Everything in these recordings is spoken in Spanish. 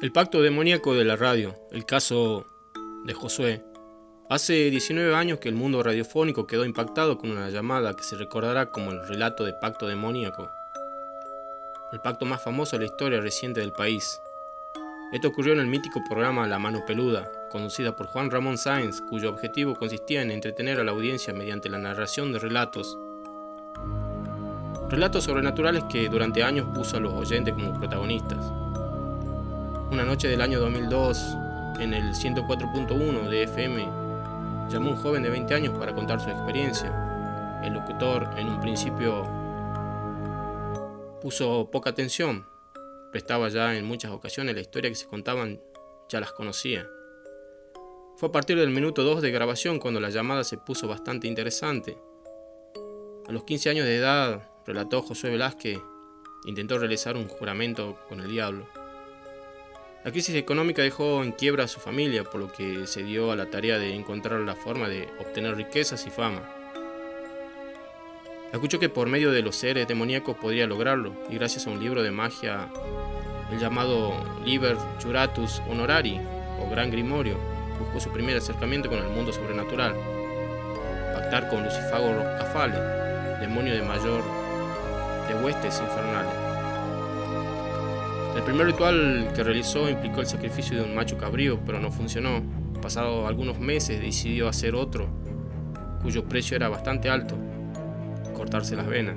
El pacto demoníaco de la radio, el caso de Josué. Hace 19 años que el mundo radiofónico quedó impactado con una llamada que se recordará como el relato de pacto demoníaco, el pacto más famoso de la historia reciente del país. Esto ocurrió en el mítico programa La Mano Peluda, conducida por Juan Ramón Sáenz, cuyo objetivo consistía en entretener a la audiencia mediante la narración de relatos sobrenaturales que durante años puso a los oyentes como protagonistas. Una noche del año 2002, en el 104.1 de FM, llamó un joven de 20 años para contar su experiencia. El locutor, en un principio, puso poca atención. Prestaba ya en muchas ocasiones la historia que se contaban, ya las conocía. Fue a partir del minuto 2 de grabación cuando la llamada se puso bastante interesante. A los 15 años de edad, relató Josué Velázquez, intentó realizar un juramento con el diablo. La crisis económica dejó en quiebra a su familia, por lo que se dio a la tarea de encontrar la forma de obtener riquezas y fama. Escuchó que por medio de los seres demoníacos podría lograrlo, y gracias a un libro de magia, el llamado Liber Juratus Honorari, o Gran Grimorio, buscó su primer acercamiento con el mundo sobrenatural. Pactar con Lucifago Rocafale, demonio de mayor de huestes infernales. El primer ritual que realizó implicó el sacrificio de un macho cabrío, pero no funcionó. Pasado algunos meses decidió hacer otro, cuyo precio era bastante alto: cortarse las venas.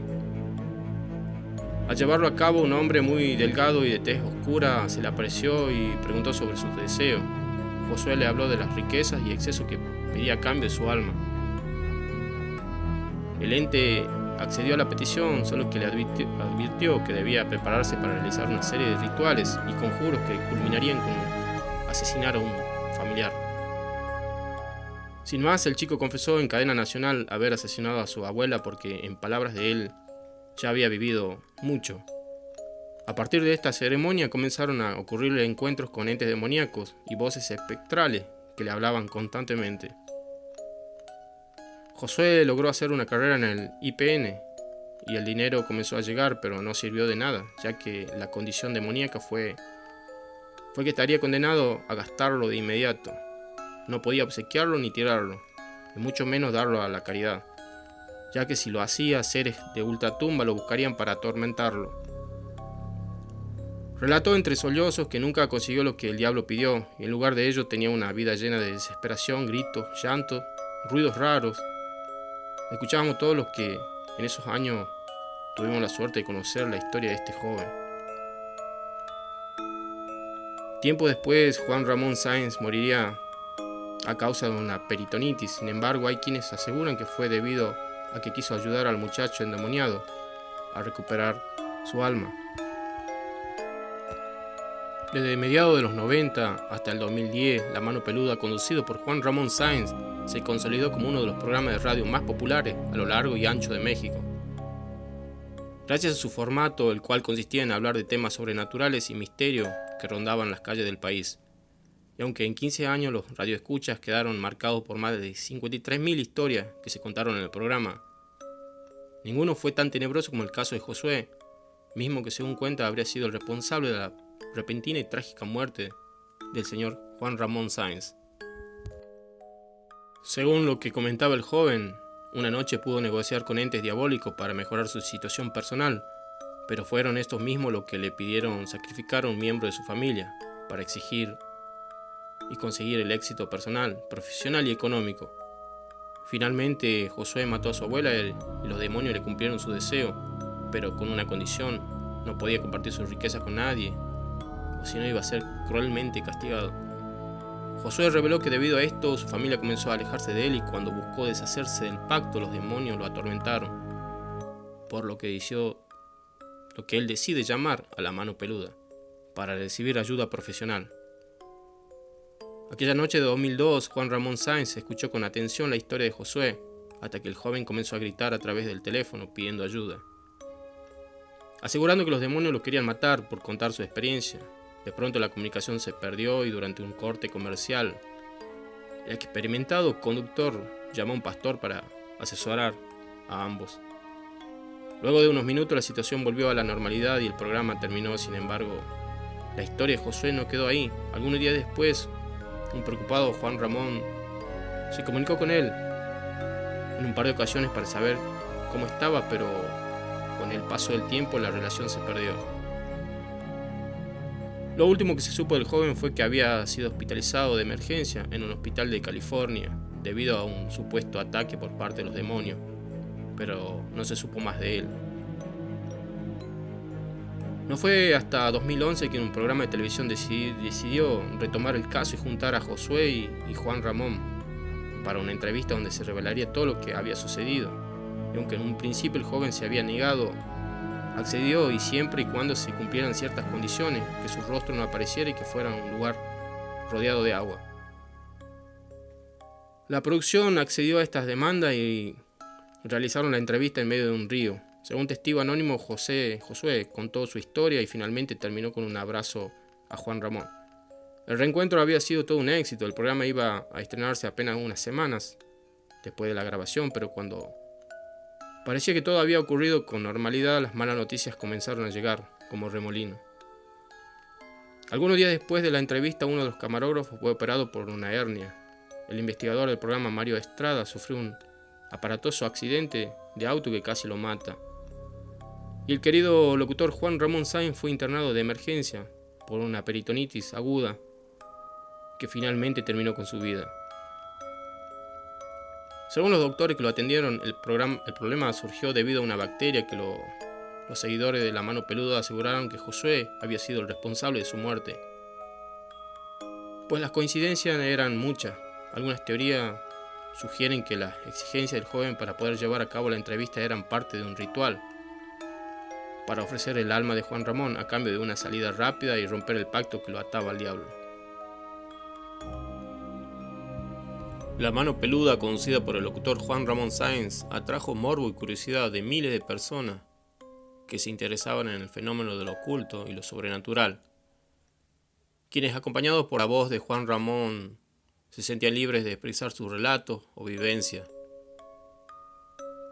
Al llevarlo a cabo, un hombre muy delgado y de tez oscura se le apareció y preguntó sobre sus deseos. Josué le habló de las riquezas y exceso que pedía a cambio de su alma. El ente accedió a la petición, solo que le advirtió que debía prepararse para realizar una serie de rituales y conjuros que culminarían con asesinar a un familiar. Sin más, el chico confesó en cadena nacional haber asesinado a su abuela porque, en palabras de él, ya había vivido mucho. A partir de esta ceremonia comenzaron a ocurrirle encuentros con entes demoníacos y voces espectrales que le hablaban constantemente. Josué logró hacer una carrera en el IPN y el dinero comenzó a llegar, pero no sirvió de nada, ya que la condición demoníaca fue que estaría condenado a gastarlo de inmediato. No podía obsequiarlo ni tirarlo, y mucho menos darlo a la caridad, ya que si lo hacía, seres de ultratumba lo buscarían para atormentarlo. Relató entre sollozos que nunca consiguió lo que el diablo pidió, y en lugar de ello tenía una vida llena de desesperación, gritos, llantos, ruidos raros. Escuchábamos todos los que en esos años tuvimos la suerte de conocer la historia de este joven. Tiempo después, Juan Ramón Sáenz moriría a causa de una peritonitis. Sin embargo, hay quienes aseguran que fue debido a que quiso ayudar al muchacho endemoniado a recuperar su alma. Desde mediados de los 90 hasta el 2010, La Mano Peluda, conducido por Juan Ramón Sáenz, se consolidó como uno de los programas de radio más populares a lo largo y ancho de México. Gracias a su formato, el cual consistía en hablar de temas sobrenaturales y misterios que rondaban las calles del país. Y aunque en 15 años los radioescuchas quedaron marcados por más de 53.000 historias que se contaron en el programa, ninguno fue tan tenebroso como el caso de Josué, mismo que según cuenta habría sido el responsable de la repentina y trágica muerte del señor Juan Ramón Sáenz. Según lo que comentaba el joven, una noche pudo negociar con entes diabólicos para mejorar su situación personal, pero fueron estos mismos los que le pidieron sacrificar a un miembro de su familia para exigir y conseguir el éxito personal, profesional y económico. Finalmente, Josué mató a su abuela y los demonios le cumplieron su deseo, pero con una condición: no podía compartir sus riquezas con nadie, o si no iba a ser cruelmente castigado. Josué reveló que debido a esto su familia comenzó a alejarse de él, y cuando buscó deshacerse del pacto, los demonios lo atormentaron, por lo que él decide llamar a La Mano Peluda para recibir ayuda profesional. Aquella noche de 2002, Juan Ramón Sáenz escuchó con atención la historia de Josué, hasta que el joven comenzó a gritar a través del teléfono pidiendo ayuda, asegurando que los demonios lo querían matar por contar su experiencia. De pronto la comunicación se perdió y durante un corte comercial, el experimentado conductor llamó a un pastor para asesorar a ambos. Luego de unos minutos la situación volvió a la normalidad y el programa terminó. Sin embargo, La historia de Josué no quedó ahí. Algunos días después, un preocupado Juan Ramón se comunicó con él en un par de ocasiones para saber cómo estaba, pero con el paso del tiempo la relación se perdió. Lo último que se supo del joven fue que había sido hospitalizado de emergencia en un hospital de California debido a un supuesto ataque por parte de los demonios, pero no se supo más de él. No fue hasta 2011 que un programa de televisión decidió retomar el caso y juntar a Josué y Juan Ramón para una entrevista donde se revelaría todo lo que había sucedido. Y aunque en un principio el joven se había negado, accedió, y siempre y cuando se cumplieran ciertas condiciones, que su rostro no apareciera y que fuera un lugar rodeado de agua. La producción accedió a estas demandas y realizaron la entrevista en medio de un río. Según testigo anónimo, Josué contó su historia y finalmente terminó con un abrazo a Juan Ramón. El reencuentro había sido todo un éxito. El programa iba a estrenarse apenas unas semanas después de la grabación, pero cuando parecía que todo había ocurrido con normalidad, las malas noticias comenzaron a llegar como remolino. Algunos días después de la entrevista, uno de los camarógrafos fue operado por una hernia. El investigador del programa, Mario Estrada, sufrió un aparatoso accidente de auto que casi lo mata. Y el querido locutor Juan Ramón Sáenz fue internado de emergencia por una peritonitis aguda que finalmente terminó con su vida. Según los doctores que lo atendieron, el problema surgió debido a una bacteria que los seguidores de La Mano Peluda aseguraron que Josué había sido el responsable de su muerte. Pues las coincidencias eran muchas. Algunas teorías sugieren que las exigencias del joven para poder llevar a cabo la entrevista eran parte de un ritual para ofrecer el alma de Juan Ramón a cambio de una salida rápida y romper el pacto que lo ataba al diablo. La Mano Peluda, conocida por el locutor Juan Ramón Sáenz, atrajo morbo y curiosidad de miles de personas que se interesaban en el fenómeno de lo oculto y lo sobrenatural, quienes, acompañados por la voz de Juan Ramón, se sentían libres de expresar sus relatos o vivencias.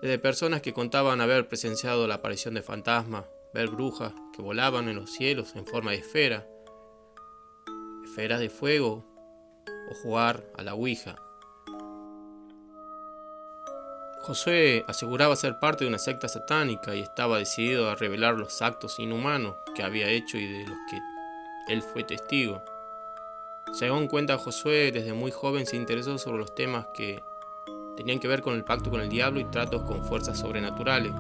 Desde personas que contaban haber presenciado la aparición de fantasmas, ver brujas que volaban en los cielos en forma de esferas de fuego, o jugar a la ouija. Josué aseguraba ser parte de una secta satánica y estaba decidido a revelar los actos inhumanos que había hecho y de los que él fue testigo. Según cuenta Josué, desde muy joven se interesó sobre los temas que tenían que ver con el pacto con el diablo y tratos con fuerzas sobrenaturales,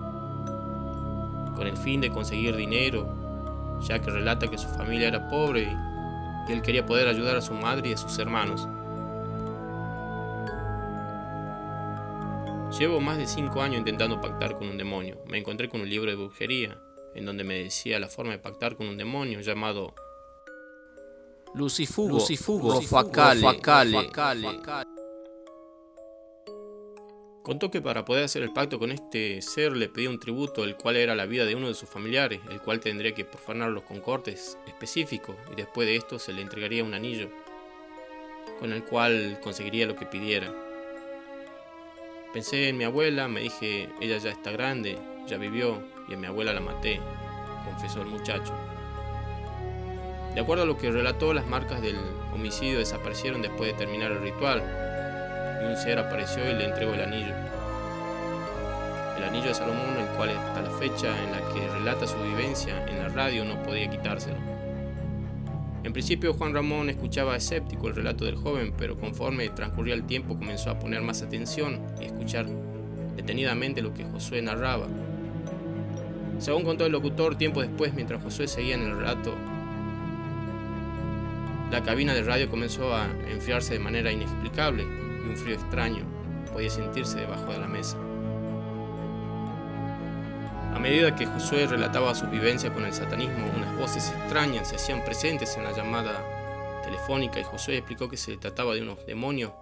con el fin de conseguir dinero, ya que relata que su familia era pobre y él quería poder ayudar a su madre y a sus hermanos. Llevo más de 5 años intentando pactar con un demonio. Me encontré con un libro de brujería, en donde me decía la forma de pactar con un demonio llamado Lucifugo Rofacale. Contó que para poder hacer el pacto con este ser le pedía un tributo, el cual era la vida de uno de sus familiares, el cual tendría que profanarlos con cortes específicos, y después de esto se le entregaría un anillo, con el cual conseguiría lo que pidiera. Pensé en mi abuela, me dije, ella ya está grande, ya vivió, y a mi abuela la maté, confesó el muchacho. De acuerdo a lo que relató, las marcas del homicidio desaparecieron después de terminar el ritual, y un ser apareció y le entregó el anillo. El anillo de Salomón, el cual hasta la fecha en la que relata su vivencia en la radio no podía quitárselo. En principio Juan Ramón escuchaba escéptico el relato del joven, pero conforme transcurría el tiempo comenzó a poner más atención y escuchar detenidamente lo que Josué narraba. Según contó el locutor, tiempo después, mientras Josué seguía en el relato, la cabina de radio comenzó a enfriarse de manera inexplicable y un frío extraño podía sentirse debajo de la mesa. A medida que Josué relataba su vivencia con el satanismo, unas voces extrañas se hacían presentes en la llamada telefónica y Josué explicó que se trataba de unos demonios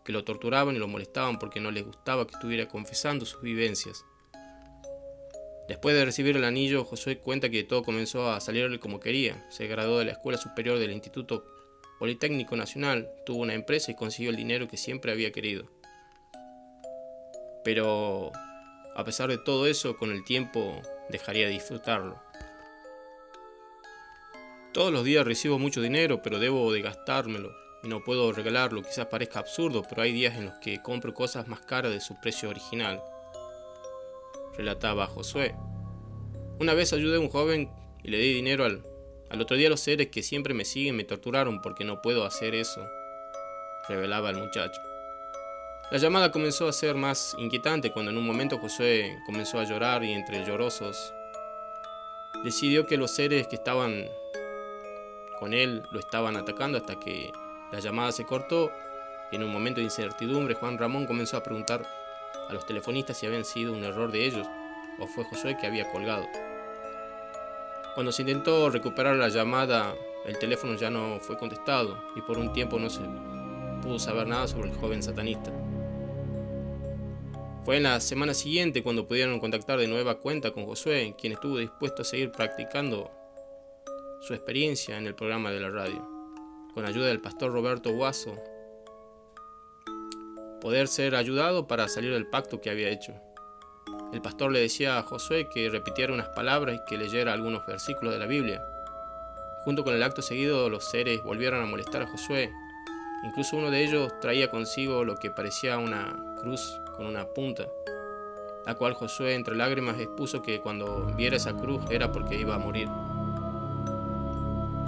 que lo torturaban y lo molestaban porque no les gustaba que estuviera confesando sus vivencias. Después de recibir el anillo, Josué cuenta que todo comenzó a salirle como quería. Se graduó de la Escuela Superior del Instituto Politécnico Nacional, tuvo una empresa y consiguió el dinero que siempre había querido. Pero a pesar de todo eso, con el tiempo dejaría de disfrutarlo. Todos los días recibo mucho dinero, pero debo de gastármelo y no puedo regalarlo. Quizás parezca absurdo, pero hay días en los que compro cosas más caras de su precio original, relataba Josué. Una vez ayudé a un joven y le di dinero al otro día los seres que siempre me siguen me torturaron porque no puedo hacer eso, revelaba el muchacho. La llamada comenzó a ser más inquietante cuando en un momento Josué comenzó a llorar y entre llorosos decidió que los seres que estaban con él lo estaban atacando hasta que la llamada se cortó y en un momento de incertidumbre Juan Ramón comenzó a preguntar a los telefonistas si habían sido un error de ellos o fue Josué que había colgado. Cuando se intentó recuperar la llamada, el teléfono ya no fue contestado y por un tiempo no se pudo saber nada sobre el joven satanista. Fue en la semana siguiente cuando pudieron contactar de nueva cuenta con Josué, quien estuvo dispuesto a seguir practicando su experiencia en el programa de la radio, con ayuda del pastor Roberto Guaso, poder ser ayudado para salir del pacto que había hecho. El pastor le decía a Josué que repitiera unas palabras y que leyera algunos versículos de la Biblia. Junto con el acto seguido, los seres volvieron a molestar a Josué. Incluso uno de ellos traía consigo lo que parecía una cruz con una punta, la cual Josué entre lágrimas expuso que cuando viera esa cruz era porque iba a morir.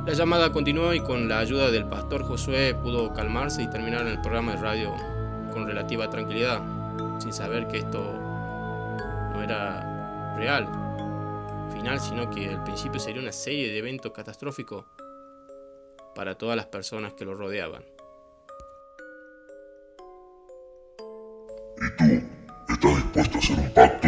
La llamada continuó y con la ayuda del pastor Josué pudo calmarse y terminar el programa de radio con relativa tranquilidad, sin saber que esto no era real, final, sino que al principio sería una serie de eventos catastróficos para todas las personas que lo rodeaban. ¿Y tú? ¿Estás dispuesto a hacer un pacto?